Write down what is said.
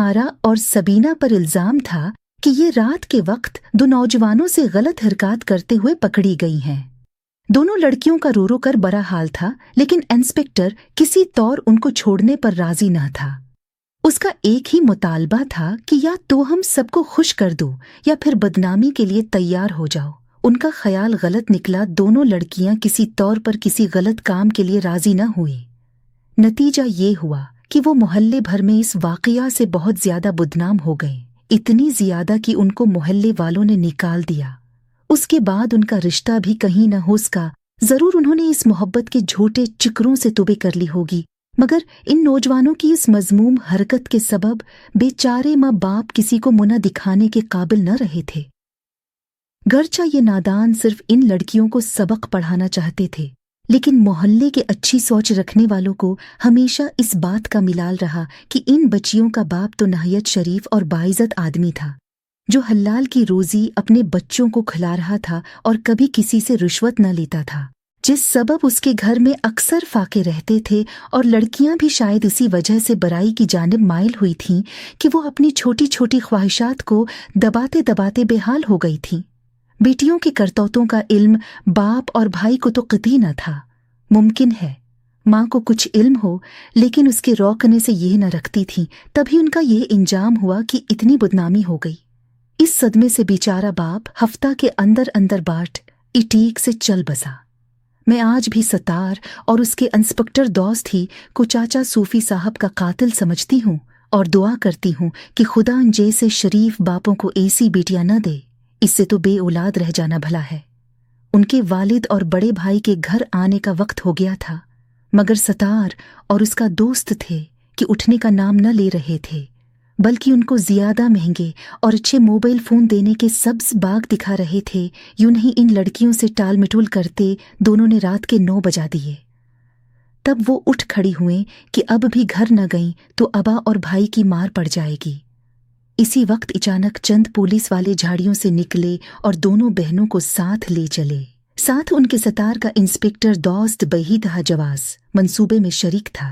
आरा और सबीना पर इल्जाम था कि ये रात के वक्त दो नौजवानों से गलत हरकत करते हुए पकड़ी गई हैं। दोनों लड़कियों का रो रो कर बड़ा हाल था, लेकिन इंस्पेक्टर किसी तौर उनको छोड़ने पर राजी न था। उसका एक ही मुतालबा था कि या तो हम सबको खुश कर दो या फिर बदनामी के लिए तैयार हो जाओ। उनका ख्याल गलत निकला। दोनों लड़कियां किसी तौर पर किसी गलत काम के लिए राजी न हुई। नतीजा ये हुआ कि वो मोहल्ले भर में इस वाकया से बहुत ज्यादा बदनाम हो गए, इतनी ज्यादा कि उनको मोहल्ले वालों ने निकाल दिया। उसके बाद उनका रिश्ता भी कहीं न हो सका। जरूर उन्होंने इस मोहब्बत के झूठे चिकरों से तौबे कर ली होगी, मगर इन नौजवानों की इस मजमूम हरकत के सबब बेचारे माँ बाप किसी को मुना दिखाने के काबिल न रहे थे। गरचा ये नादान सिर्फ इन लड़कियों को सबक पढ़ाना चाहते थे, लेकिन मोहल्ले के अच्छी सोच रखने वालों को हमेशा इस बात का मिलाल रहा कि इन बच्चियों का बाप तो नहायत शरीफ और बाइज्जत आदमी था, जो हलाल की रोजी अपने बच्चों को खिला रहा था और कभी किसी से रिश्वत न लेता था, जिस सबब उसके घर में अक्सर फाके रहते थे। और लड़कियां भी शायद इसी वजह से बुराई की जानिब माइल हुई थीं कि वो अपनी छोटी छोटी ख्वाहिशात को दबाते दबाते बेहाल हो गई थीं। बेटियों के करतौतों का इल्म बाप और भाई को तो कतई न था। मुमकिन है माँ को कुछ इल्म हो, लेकिन उसके रोकने से यह न रखती थी। तभी उनका यह इंजाम हुआ कि इतनी बदनामी हो गई। इस सदमे से बेचारा बाप हफ्ता के अंदर अंदर बाट इटीक से चल बसा। मैं आज भी सतार और उसके इंस्पेक्टर दोस्त ही को चाचा सूफी साहब का कातिल समझती हूँ और दुआ करती हूँ कि खुदा उन जैसे शरीफ बापों को ऐसी बेटियां न दे। इससे तो बे औलाद रह जाना भला है। उनके वालिद और बड़े भाई के घर आने का वक्त हो गया था, मगर सतार और उसका दोस्त थे कि उठने का नाम न ले रहे थे, बल्कि उनको ज्यादा महंगे और अच्छे मोबाइल फोन देने के सब्ज बाग दिखा रहे थे। यूं नहीं इन लड़कियों से टाल मटोल करते दोनों ने रात के 9 बजा दिए। तब वो उठ खड़ी हुए कि अब भी घर न गईं तो अबा और भाई की मार पड़ जाएगी। इसी वक्त अचानक चंद पुलिस वाले झाड़ियों से निकले और दोनों बहनों को साथ ले चले। साथ उनके सतार का इंस्पेक्टर दोस्त बहीद जवास मंसूबे में शरीक था।